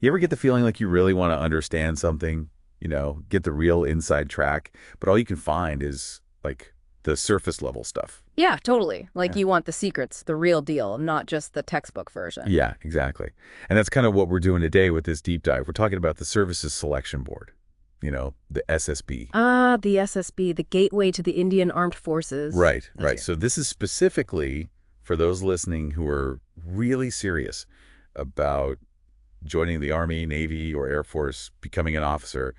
You ever get the feeling like you really want to understand something, get the real inside track, but all you can find is like the surface level stuff? Yeah, totally. Like Yeah. you want the secrets, the real deal, not just the textbook version. Yeah, exactly. And that's kind of what we're doing today with this deep dive. We're talking about the Services Selection Board, the SSB. Ah, the SSB, the gateway to the Indian Armed Forces. Right, That's right. you. So this is specifically for those listening who are really serious about joining the Army, Navy, or Air Force, becoming an officer.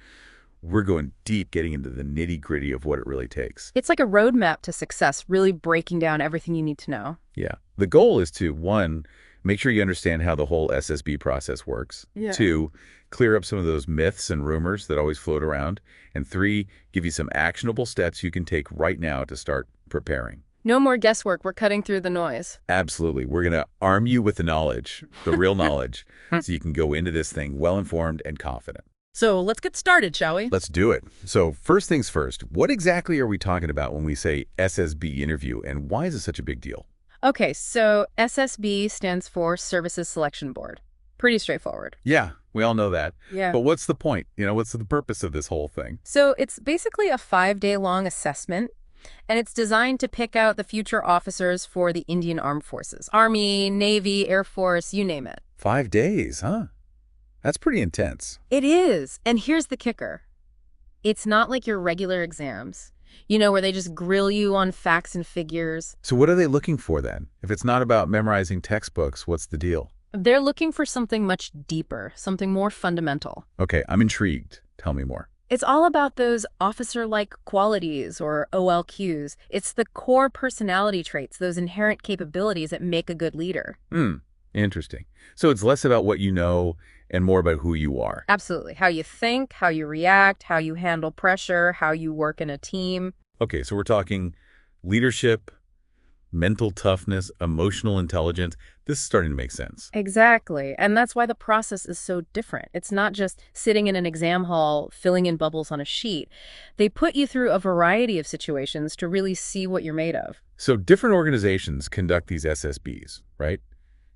We're going deep, getting into the nitty-gritty of what it really takes. It's like a roadmap to success, really breaking down everything you need to know. Yeah. The goal is to, one, make sure you understand how the whole SSB process works. Yeah. Two, clear up some of those myths and rumors that always float around. And three, give you some actionable steps you can take right now to start preparing. No more guesswork. We're cutting through the noise. Absolutely. We're going to arm you with the knowledge, the real knowledge, so you can go into this thing well-informed and confident. So let's get started, shall we? Let's do it. So first things first, what exactly are we talking about when we say SSB interview, and why is it such a big deal? Okay, so SSB stands for Services Selection Board. Pretty straightforward. Yeah, we all know that. Yeah. But what's the point? What's the purpose of this whole thing? So it's basically a 5-day-long assessment, and it's designed to pick out the future officers for the Indian Armed Forces. Army, Navy, Air Force, you name it. 5 days, huh? That's pretty intense. It is. And here's the kicker. It's not like your regular exams, where they just grill you on facts and figures. So what are they looking for then? If it's not about memorizing textbooks, what's the deal? They're looking for something much deeper, something more fundamental. Okay, I'm intrigued. Tell me more. It's all about those officer-like qualities, or OLQs. It's the core personality traits, those inherent capabilities that make a good leader. Interesting. So it's less about what you know and more about who you are. Absolutely. How you think, how you react, how you handle pressure, how you work in a team. Okay, so we're talking leadership, mental toughness, emotional intelligence. This is starting to make sense. Exactly. And that's why the process is so different. It's not just sitting in an exam hall, filling in bubbles on a sheet. They put you through a variety of situations to really see what you're made of. So different organizations conduct these SSBs, right?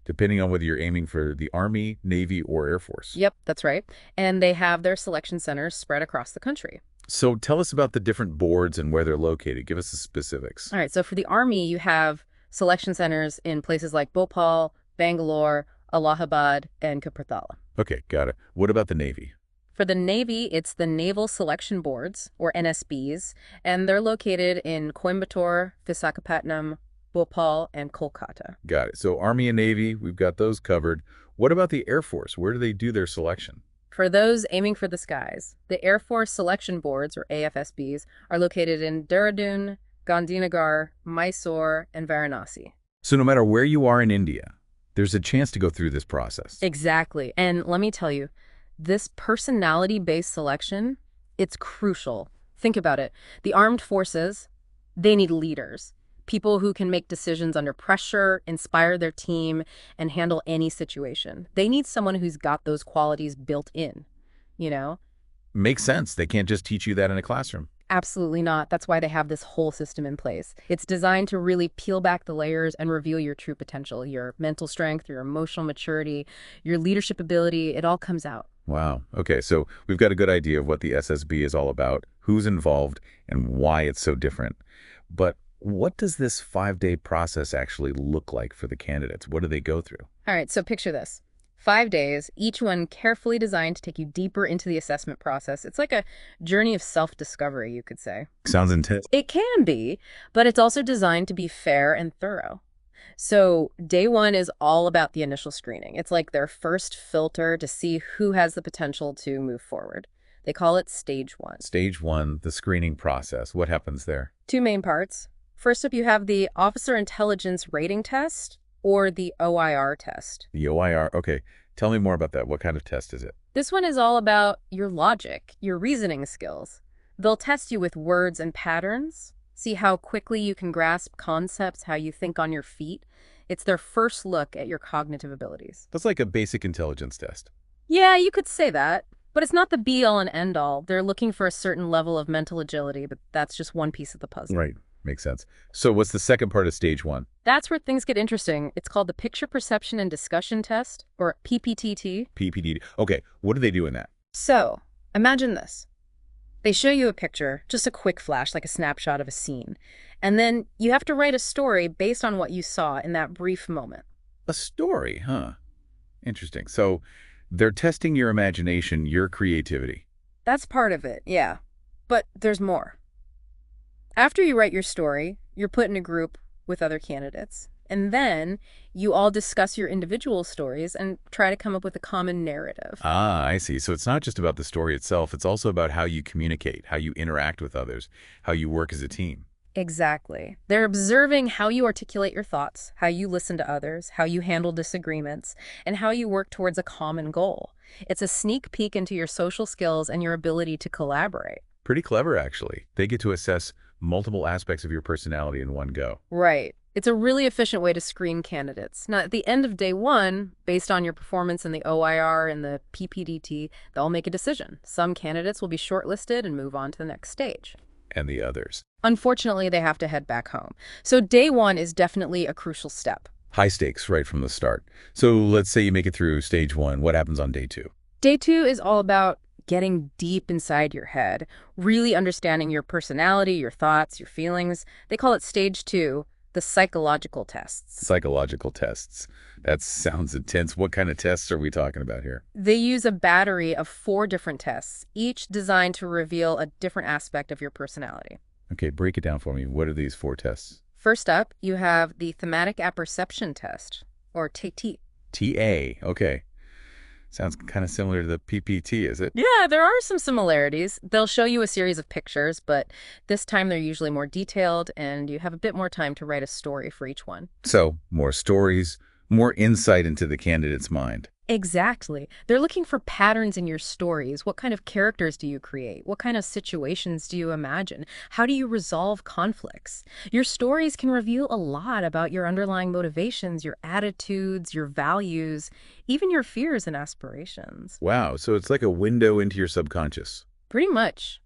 Depending on whether you're aiming for the Army, Navy, or Air Force. Yep, that's right. And they have their selection centers spread across the country. So tell us about the different boards and where they're located. Give us the specifics. All right, so for the Army, you have selection centers in places like Bhopal, Bangalore, Allahabad, and Kapurthala. Okay, got it. What about the Navy? For the Navy, it's the Naval Selection Boards, or NSBs, and they're located in Coimbatore, Visakhapatnam, Bhopal, and Kolkata. Got it. So Army and Navy, we've got those covered. What about the Air Force? Where do they do their selection? For those aiming for the skies, the Air Force Selection Boards, or AFSBs, are located in Dehradun, Gandhinagar, Mysore, and Varanasi. So no matter where you are in India, there's a chance to go through this process. Exactly. And let me tell you, this personality-based selection, it's crucial. Think about it. The armed forces, they need leaders. People who can make decisions under pressure, inspire their team, and handle any situation. They need someone who's got those qualities built in, you know? Makes sense. They can't just teach you that in a classroom. Absolutely not. That's why they have this whole system in place. It's designed to really peel back the layers and reveal your true potential, your mental strength, your emotional maturity, your leadership ability. It all comes out. Wow. Okay, so we've got a good idea of what the SSB is all about, who's involved, and why it's so different. But what does this 5-day process actually look like for the candidates? What do they go through? All right, so picture this. 5 days, each one carefully designed to take you deeper into the assessment process. It's like a journey of self-discovery, you could say. Sounds intense. It can be, but it's also designed to be fair and thorough. So day one is all about the initial screening. It's like their first filter to see who has the potential to move forward. They call it stage one. Stage one, the screening process. What happens there? 2 main parts. First up, you have the Officer Intelligence Rating Test, or the OIR test. The OIR. Okay, tell me more about that. What kind of test is it? This one is all about your logic, your reasoning skills. They'll test you with words and patterns, see how quickly you can grasp concepts, how you think on your feet. It's their first look at your cognitive abilities. That's like a basic intelligence test. Yeah, you could say that, but it's not the be-all and end-all. They're looking for a certain level of mental agility, but that's just one piece of the puzzle. Right. Makes sense. So what's the second part of stage one? That's where things get interesting. It's called the Picture Perception and Discussion Test, or PPTT. PPD. Okay, what do they do in that? So, imagine this. They show you a picture, just a quick flash, like a snapshot of a scene. And then you have to write a story based on what you saw in that brief moment. A story, huh? Interesting. So they're testing your imagination, your creativity. That's part of it, yeah. But there's more. After you write your story, you're put in a group with other candidates. And then you all discuss your individual stories and try to come up with a common narrative. Ah, I see. So it's not just about the story itself. It's also about how you communicate, how you interact with others, how you work as a team. Exactly. They're observing how you articulate your thoughts, how you listen to others, how you handle disagreements, and how you work towards a common goal. It's a sneak peek into your social skills and your ability to collaborate. Pretty clever, actually. They get to assess multiple aspects of your personality in one go. Right. It's a really efficient way to screen candidates. Now, at the end of day one, based on your performance in the OIR and the PPDT, they'll make a decision. Some candidates will be shortlisted and move on to the next stage. And the others. Unfortunately, they have to head back home. So day one is definitely a crucial step. High stakes right from the start. So let's say you make it through stage one. What happens on day two? Day two is all about getting deep inside your head, really understanding your personality, your thoughts, your feelings. They call it stage two, the psychological tests. Psychological tests. That sounds intense. What kind of tests are we talking about here? They use a battery of 4 different tests, each designed to reveal a different aspect of your personality. Okay, break it down for me. What are these 4 tests? First up, you have the thematic apperception test, or TT. TA. Okay. Sounds kind of similar to the PPT, is it? Yeah, there are some similarities. They'll show you a series of pictures, but this time they're usually more detailed, and you have a bit more time to write a story for each one. So, more stories, more insight into the candidate's mind. Exactly. They're looking for patterns in your stories. What kind of characters do you create? What kind of situations do you imagine? How do you resolve conflicts? Your stories can reveal a lot about your underlying motivations, your attitudes, your values, even your fears and aspirations. Wow, so it's like a window into your subconscious. Pretty much.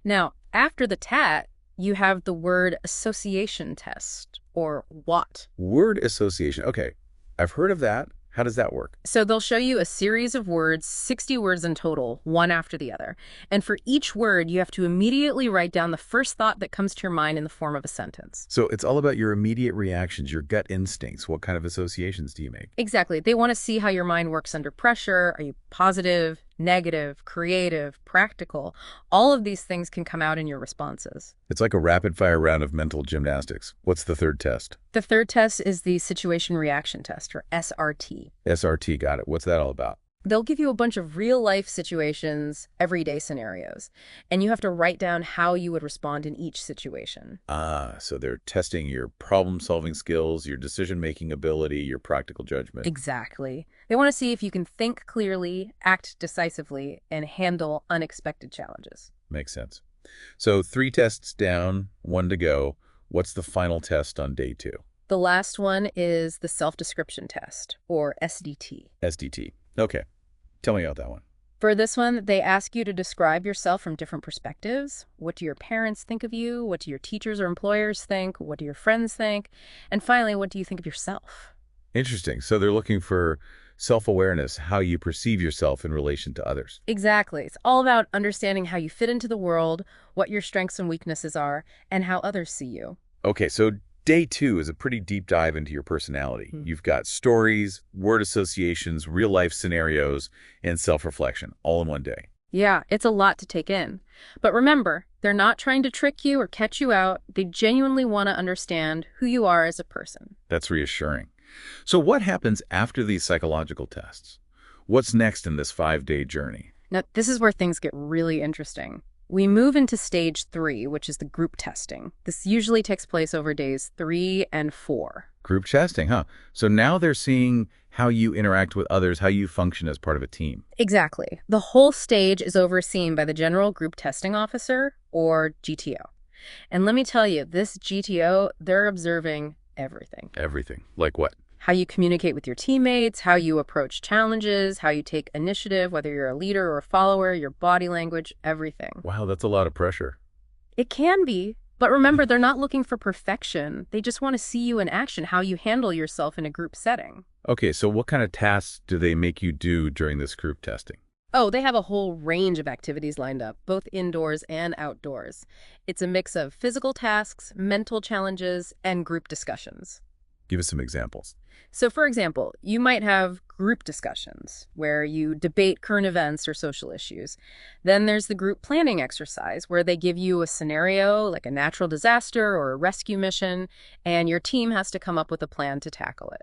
Now, after the TAT, you have the word association test, or WAT. Word association. Okay, I've heard of that. How does that work? So they'll show you a series of words, 60 words in total, one after the other. And for each word, you have to immediately write down the first thought that comes to your mind in the form of a sentence. So it's all about your immediate reactions, your gut instincts. What kind of associations do you make? Exactly. They want to see how your mind works under pressure. Are you positive, negative, creative, practical? All of these things can come out in your responses. It's like a rapid-fire round of mental gymnastics. What's the third test? The third test is the situation reaction test, or SRT. SRT, got it. What's that all about? They'll give you a bunch of real-life situations, everyday scenarios, and you have to write down how you would respond in each situation. Ah, so they're testing your problem-solving skills, your decision-making ability, your practical judgment. Exactly. They want to see if you can think clearly, act decisively, and handle unexpected challenges. Makes sense. So 3 tests down, 1 to go. What's the final test on day 2? The last one is the self-description test, or SDT. SDT. Okay. Tell me about that one. For this one, they ask you to describe yourself from different perspectives. What do your parents think of you? What do your teachers or employers think? What do your friends think? And finally, what do you think of yourself? Interesting. So they're looking for self-awareness, how you perceive yourself in relation to others. Exactly. It's all about understanding how you fit into the world, what your strengths and weaknesses are, and how others see you. Okay, so day 2 is a pretty deep dive into your personality. You've got stories, word associations, real-life scenarios, and self-reflection all in one day. Yeah, it's a lot to take in. But remember, they're not trying to trick you or catch you out. They genuinely want to understand who you are as a person. That's reassuring. So what happens after these psychological tests? What's next in this 5-day journey? Now, this is where things get really interesting. We move into stage 3, which is the group testing. This usually takes place over days 3 and 4. Group testing, huh? So now they're seeing how you interact with others, how you function as part of a team. Exactly. The whole stage is overseen by the General Group Testing Officer, or GTO. And let me tell you, this GTO, they're observing everything. Everything. Like what? How you communicate with your teammates, how you approach challenges, how you take initiative, whether you're a leader or a follower, your body language, everything. Wow, that's a lot of pressure. It can be, But remember, they're not looking for perfection. They just want to see you in action, how you handle yourself in a group setting. Okay, so what kind of tasks do they make you do during this group testing? Oh, they have a whole range of activities lined up, both indoors and outdoors. It's a mix of physical tasks, mental challenges, and group discussions. Give us some examples. So, for example, you might have group discussions where you debate current events or social issues. Then there's the group planning exercise where they give you a scenario like a natural disaster or a rescue mission, and your team has to come up with a plan to tackle it.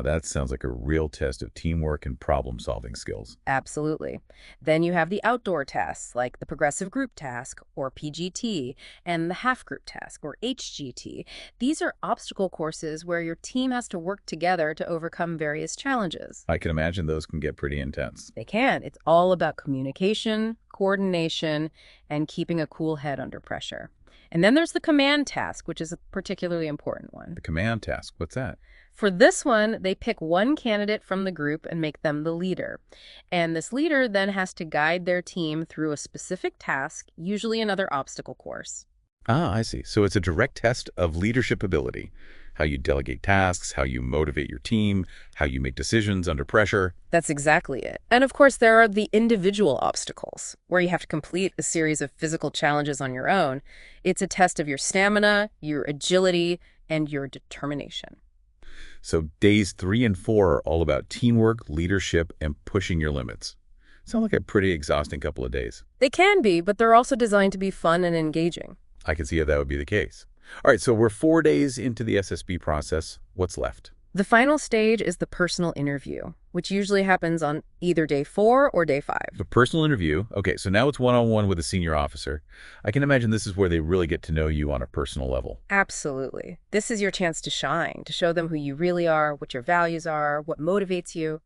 That sounds like a real test of teamwork and problem-solving skills. Absolutely. Then you have the outdoor tasks like the progressive group task or PGT and the half group task or HGT. These are obstacle courses where your team has to work together to overcome various challenges. I can imagine those can get pretty intense. They can. It's all about communication, coordination, and keeping a cool head under pressure. And then there's the command task, which is a particularly important one. The command task, what's that? For this one, they pick one candidate from the group and make them the leader. And this leader then has to guide their team through a specific task, usually another obstacle course. Ah, I see. So it's a direct test of leadership ability. How you delegate tasks, how you motivate your team, how you make decisions under pressure. That's exactly it. And of course, there are the individual obstacles, where you have to complete a series of physical challenges on your own. It's a test of your stamina, your agility, and your determination. So days 3 and 4 are all about teamwork, leadership, and pushing your limits. Sound like a pretty exhausting couple of days. They can be, but they're also designed to be fun and engaging. I can see how that would be the case. All right, so we're 4 days into the SSB process. What's left? The final stage is the personal interview, which usually happens on either day 4 or day 5. The personal interview. Okay, so now it's one-on-one with a senior officer. I can imagine this is where they really get to know you on a personal level. Absolutely. This is your chance to shine, to show them who you really are, what your values are, what motivates you.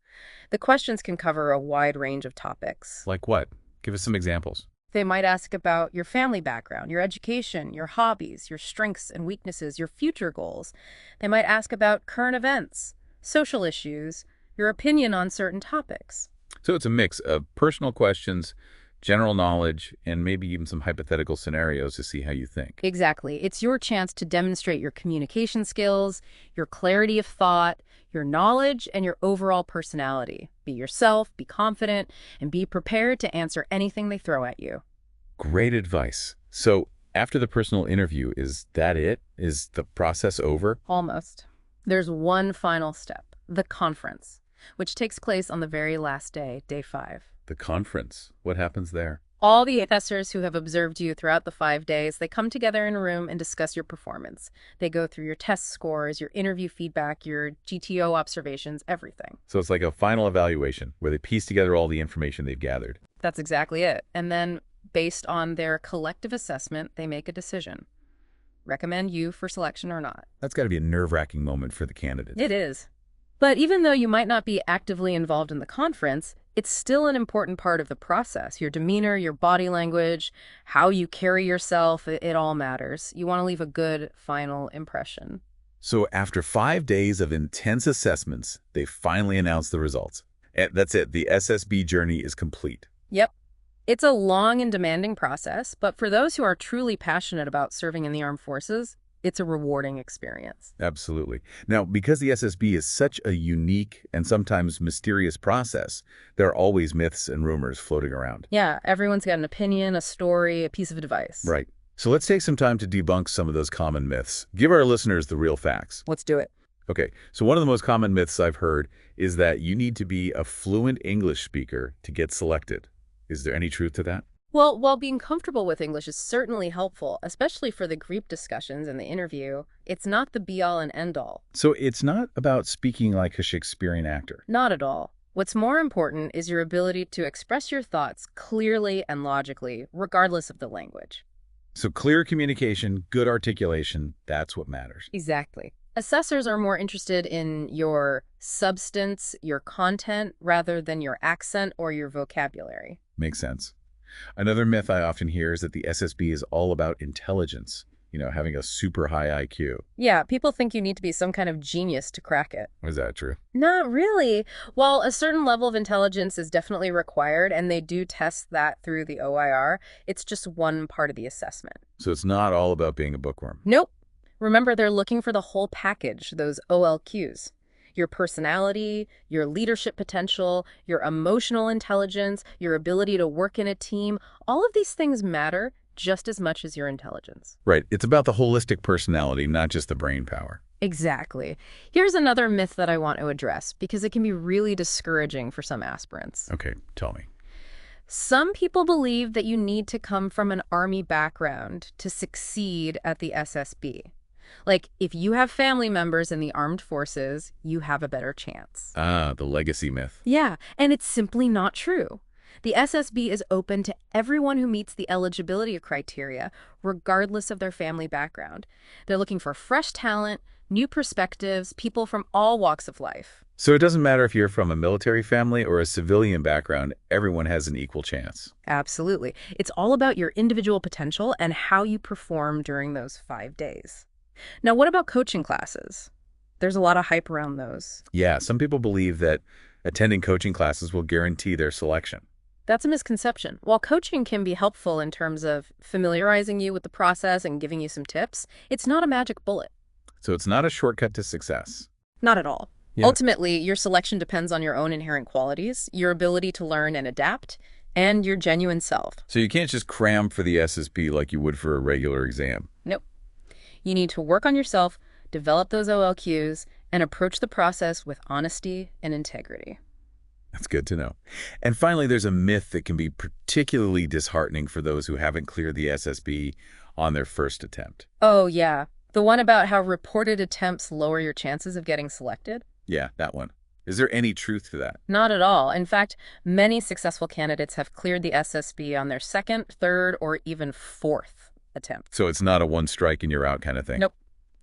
The questions can cover a wide range of topics. Like what? Give us some examples. They might ask about your family background, your education, your hobbies, your strengths and weaknesses, your future goals. They might ask about current events, social issues, your opinion on certain topics. So it's a mix of personal questions, general knowledge, and maybe even some hypothetical scenarios to see how you think. Exactly. It's your chance to demonstrate your communication skills, your clarity of thought, your knowledge, and your overall personality. Be yourself, be confident, and be prepared to answer anything they throw at you. Great advice. So after the personal interview, is that it? Is the process over? Almost. There's one final step, the conference, which takes place on the very last day, day 5. The conference. What happens there? All the assessors who have observed you throughout the 5 days, they come together in a room and discuss your performance. They go through your test scores, your interview feedback, your GTO observations, everything. So it's like a final evaluation where they piece together all the information they've gathered. That's exactly it. And then, based on their collective assessment, they make a decision. Recommend you for selection or not. That's got to be a nerve-wracking moment for the candidates. It is. But even though you might not be actively involved in the conference, it's still an important part of the process. Your demeanor, your body language, how you carry yourself, it all matters. You want to leave a good final impression. So after 5 days of intense assessments, they finally announced the results. And that's it. The SSB journey is complete. Yep. It's a long and demanding process, but for those who are truly passionate about serving in the armed forces, it's a rewarding experience. Absolutely. Now, because the SSB is such a unique and sometimes mysterious process, there are always myths and rumors floating around. Yeah, everyone's got an opinion, a story, a piece of advice. Right. So let's take some time to debunk some of those common myths. Give our listeners the real facts. Let's do it. Okay, so one of the most common myths I've heard is that you need to be a fluent English speaker to get selected. Is there any truth to that? Well, while being comfortable with English is certainly helpful, especially for the group discussions and the interview, it's not the be-all and end-all. So it's not about speaking like a Shakespearean actor. Not at all. What's more important is your ability to express your thoughts clearly and logically, regardless of the language. So clear communication, good articulation, that's what matters. Exactly. Assessors are more interested in your substance, your content, rather than your accent or your vocabulary. Makes sense. Another myth I often hear is that the SSB is all about intelligence. having a super high IQ. Yeah, people think you need to be some kind of genius to crack it. Is that true? Not really. While a certain level of intelligence is definitely required, and they do test that through the OIR, it's just one part of the assessment. So it's not all about being a bookworm. Nope. Remember, they're looking for the whole package, those OLQs. Your personality, your leadership potential, your emotional intelligence, your ability to work in a team, all of these things matter just as much as your intelligence. Right. It's about the holistic personality, not just the brain power. Exactly. Here's another myth that I want to address because it can be really discouraging for some aspirants. Okay, tell me. Some people believe that you need to come from an Army background to succeed at the SSB. Like, if you have family members in the armed forces, you have a better chance. Ah, the legacy myth. Yeah, and it's simply not true. The SSB is open to everyone who meets the eligibility criteria, regardless of their family background. They're looking for fresh talent, new perspectives, people from all walks of life. So it doesn't matter if you're from a military family or a civilian background, everyone has an equal chance. Absolutely. It's all about your individual potential and how you perform during those 5 days. Now, what about coaching classes? There's a lot of hype around those. Yeah, some people believe that attending coaching classes will guarantee their selection. That's a misconception. While coaching can be helpful in terms of familiarizing you with the process and giving you some tips, it's not a magic bullet. So it's not a shortcut to success. Not at all. Yeah. Ultimately, your selection depends on your own inherent qualities, your ability to learn and adapt, and your genuine self. So you can't just cram for the SSB like you would for a regular exam. Nope. You need to work on yourself, develop those OLQs, and approach the process with honesty and integrity. That's good to know. And finally, there's a myth that can be particularly disheartening for those who haven't cleared the SSB on their first attempt. Oh, yeah. The one about how reported attempts lower your chances of getting selected? Yeah, that one. Is there any truth to that? Not at all. In fact, many successful candidates have cleared the SSB on their second, third, or even fourth attempt. So it's not a one strike and you're out kind of thing? Nope.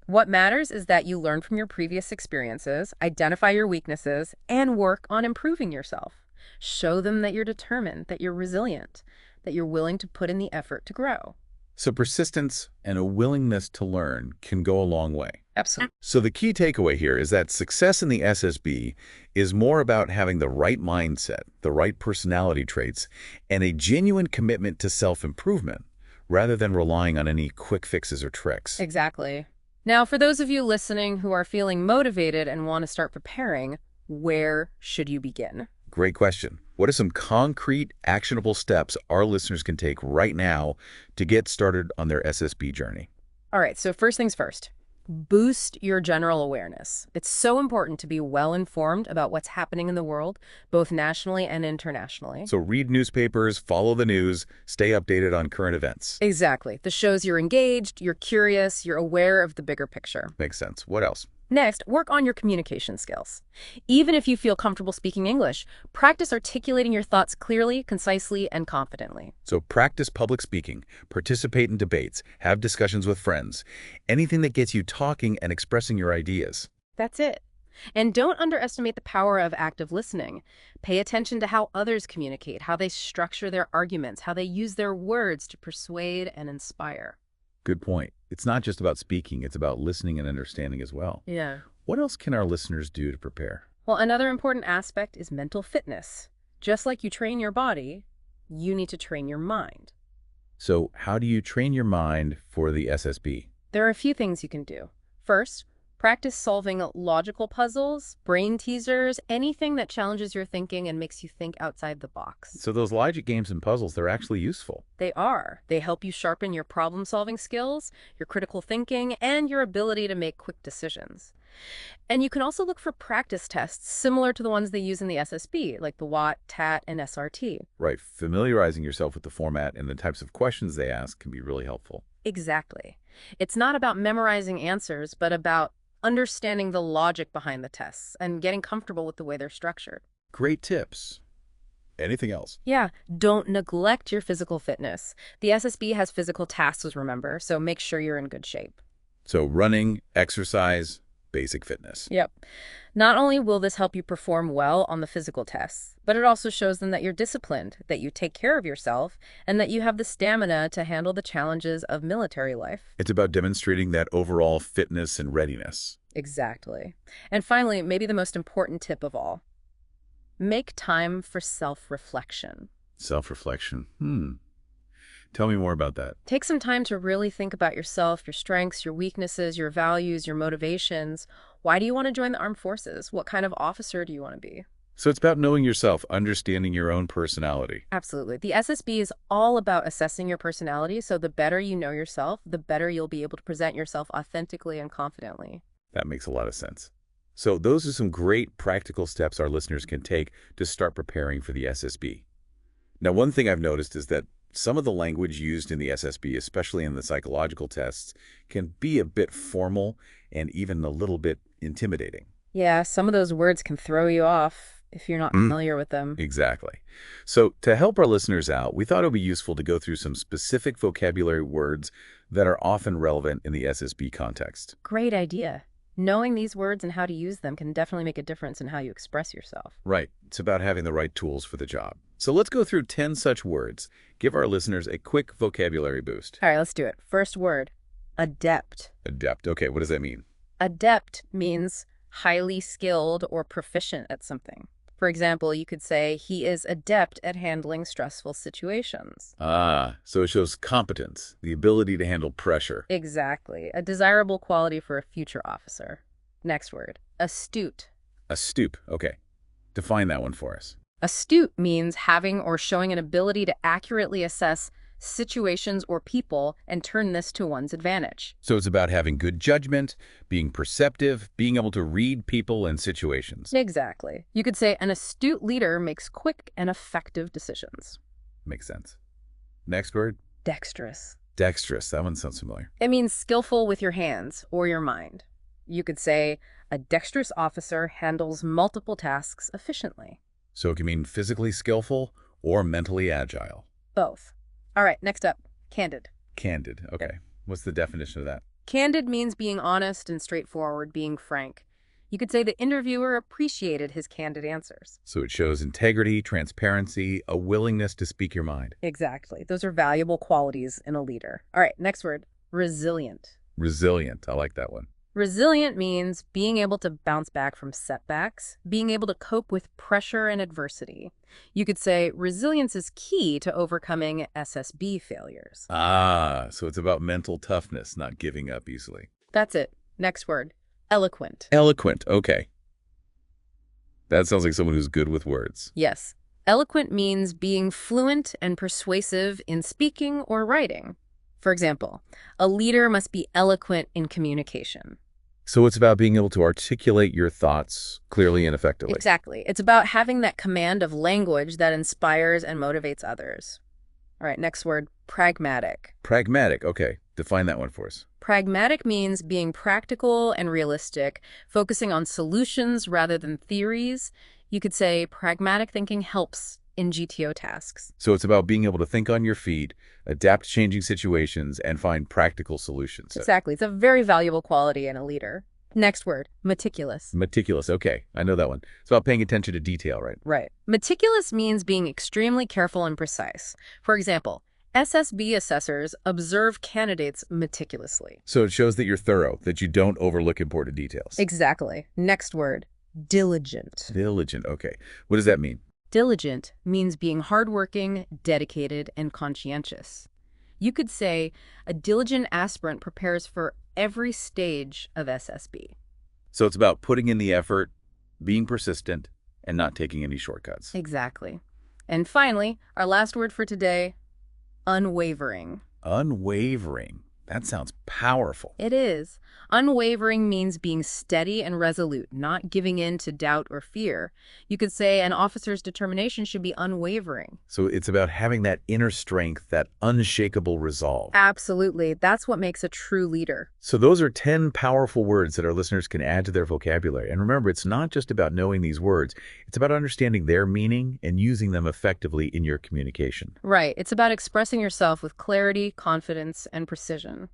What matters is that you learn from your previous experiences, identify your weaknesses, and work on improving yourself. Show them that you're determined, that you're resilient, that you're willing to put in the effort to grow. So persistence and a willingness to learn can go a long way. Absolutely. So the key takeaway here is that success in the SSB is more about having the right mindset, the right personality traits, and a genuine commitment to self-improvement, rather than relying on any quick fixes or tricks. Exactly. Now, for those of you listening who are feeling motivated and want to start preparing, where should you begin? Great question. What are some concrete, actionable steps our listeners can take right now to get started on their SSB journey? All right, so first things first. Boost your general awareness. It's so important to be well informed about what's happening in the world, both nationally and internationally. So read newspapers, follow the news, stay updated on current events. Exactly. This shows you're engaged, you're curious, you're aware of the bigger picture. Makes sense. What else? Next, work on your communication skills. Even if you feel comfortable speaking English, practice articulating your thoughts clearly, concisely, and confidently. So practice public speaking, participate in debates, have discussions with friends, anything that gets you talking and expressing your ideas. That's it. And don't underestimate the power of active listening. Pay attention to how others communicate, how they structure their arguments, how they use their words to persuade and inspire. Good point. It's not just about speaking, it's about listening and understanding as well. Yeah. What else can our listeners do to prepare? Well, another important aspect is mental fitness. Just like you train your body, you need to train your mind. So how do you train your mind for the SSB? There are a few things you can do. First, practice solving logical puzzles, brain teasers, anything that challenges your thinking and makes you think outside the box. So those logic games and puzzles, they're actually useful. They are. They help you sharpen your problem-solving skills, your critical thinking, and your ability to make quick decisions. And you can also look for practice tests similar to the ones they use in the SSB, like the WOT, TAT, and SRT. Right. Familiarizing yourself with the format and the types of questions they ask can be really helpful. Exactly. It's not about memorizing answers, but about understanding the logic behind the tests and getting comfortable with the way they're structured. Great tips. Anything else? Yeah, don't neglect your physical fitness. The SSB has physical tasks, remember, so make sure you're in good shape. So running, exercise, basic fitness. Yep. Not only will this help you perform well on the physical tests, but it also shows them that you're disciplined, that you take care of yourself, and that you have the stamina to handle the challenges of military life. It's about demonstrating that overall fitness and readiness. Exactly. And finally, maybe the most important tip of all, make time for self-reflection. Self-reflection. Tell me more about that. Take some time to really think about yourself, your strengths, your weaknesses, your values, your motivations. Why do you want to join the armed forces? What kind of officer do you want to be? So it's about knowing yourself, understanding your own personality. Absolutely. The SSB is all about assessing your personality, so the better you know yourself, the better you'll be able to present yourself authentically and confidently. That makes a lot of sense. So those are some great practical steps our listeners can take to start preparing for the SSB. Now, one thing I've noticed is that some of the language used in the SSB, especially in the psychological tests, can be a bit formal and even a little bit intimidating. Yeah, some of those words can throw you off if you're not familiar with them. Exactly. So to help our listeners out, we thought it would be useful to go through some specific vocabulary words that are often relevant in the SSB context. Great idea. Knowing these words and how to use them can definitely make a difference in how you express yourself. Right. It's about having the right tools for the job. So let's go through 10 such words. Give our listeners a quick vocabulary boost. All right, let's do it. First word, adept. Adept. Okay, what does that mean? Adept means highly skilled or proficient at something. For example, you could say he is adept at handling stressful situations. Ah, so it shows competence, the ability to handle pressure. Exactly. A desirable quality for a future officer. Next word, astute. Astute. Okay. Define that one for us. Astute means having or showing an ability to accurately assess situations or people and turn this to one's advantage. So it's about having good judgment, being perceptive, being able to read people and situations. Exactly. You could say an astute leader makes quick and effective decisions. Makes sense. Next word? Dexterous. Dexterous. That one sounds familiar. It means skillful with your hands or your mind. You could say a dexterous officer handles multiple tasks efficiently. So it can mean physically skillful or mentally agile. Both. All right, next up, candid. Candid. Okay. What's the definition of that? Candid means being honest and straightforward, being frank. You could say the interviewer appreciated his candid answers. So it shows integrity, transparency, a willingness to speak your mind. Exactly. Those are valuable qualities in a leader. All right, next word, resilient. Resilient. I like that one. Resilient means being able to bounce back from setbacks, being able to cope with pressure and adversity. You could say resilience is key to overcoming SSB failures. Ah, so it's about mental toughness, not giving up easily. That's it. Next word, eloquent. Eloquent. Okay. That sounds like someone who's good with words. Yes. Eloquent means being fluent and persuasive in speaking or writing. For example, a leader must be eloquent in communication. So it's about being able to articulate your thoughts clearly and effectively. Exactly. It's about having that command of language that inspires and motivates others. All right, next word, pragmatic. Pragmatic. Okay. Define that one for us. Pragmatic means being practical and realistic, focusing on solutions rather than theories. You could say pragmatic thinking helps in GTO tasks. So it's about being able to think on your feet, adapt to changing situations, and find practical solutions. Exactly. It's a very valuable quality in a leader. Next word, meticulous. Meticulous. Okay, I know that one. It's about paying attention to detail, right? Right. Meticulous means being extremely careful and precise. For example, SSB assessors observe candidates meticulously. So it shows that you're thorough, that you don't overlook important details. Exactly. Next word, diligent. Diligent. Okay. What does that mean? Diligent means being hardworking, dedicated, and conscientious. You could say a diligent aspirant prepares for every stage of SSB. So it's about putting in the effort, being persistent, and not taking any shortcuts. Exactly. And finally, our last word for today, unwavering. Unwavering. That sounds powerful. It is. Unwavering means being steady and resolute, not giving in to doubt or fear. You could say an officer's determination should be unwavering. So it's about having that inner strength, that unshakable resolve. Absolutely. That's what makes a true leader. So those are 10 powerful words that our listeners can add to their vocabulary. And remember, it's not just about knowing these words. It's about understanding their meaning and using them effectively in your communication. Right. It's about expressing yourself with clarity, confidence, and precision.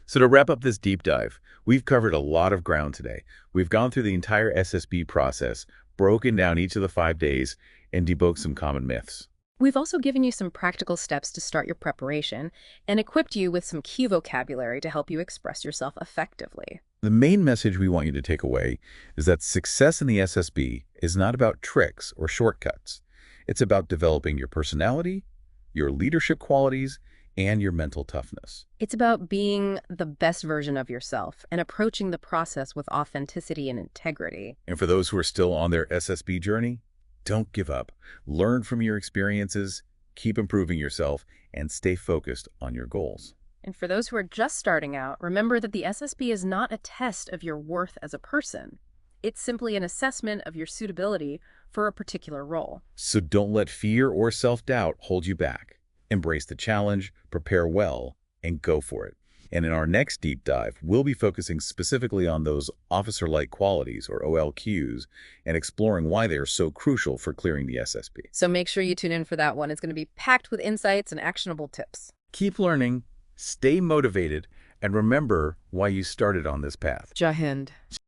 So to wrap up this deep dive, we've covered a lot of ground today. We've gone through the entire SSB process, broken down each of the 5 days, and debunked some common myths. We've also given you some practical steps to start your preparation and equipped you with some key vocabulary to help you express yourself effectively. The main message we want you to take away is that success in the SSB is not about tricks or shortcuts. It's about developing your personality, your leadership qualities, and your mental toughness. It's about being the best version of yourself and approaching the process with authenticity and integrity. And for those who are still on their SSB journey, don't give up. Learn from your experiences, keep improving yourself, and stay focused on your goals. And for those who are just starting out, remember that the SSB is not a test of your worth as a person. It's simply an assessment of your suitability for a particular role. So don't let fear or self-doubt hold you back. Embrace the challenge, prepare well, and go for it. And in our next deep dive, we'll be focusing specifically on those officer-like qualities, or OLQs, and exploring why they are so crucial for clearing the SSB. So make sure you tune in for that one. It's going to be packed with insights and actionable tips. Keep learning, stay motivated, and remember why you started on this path. Jai Hind.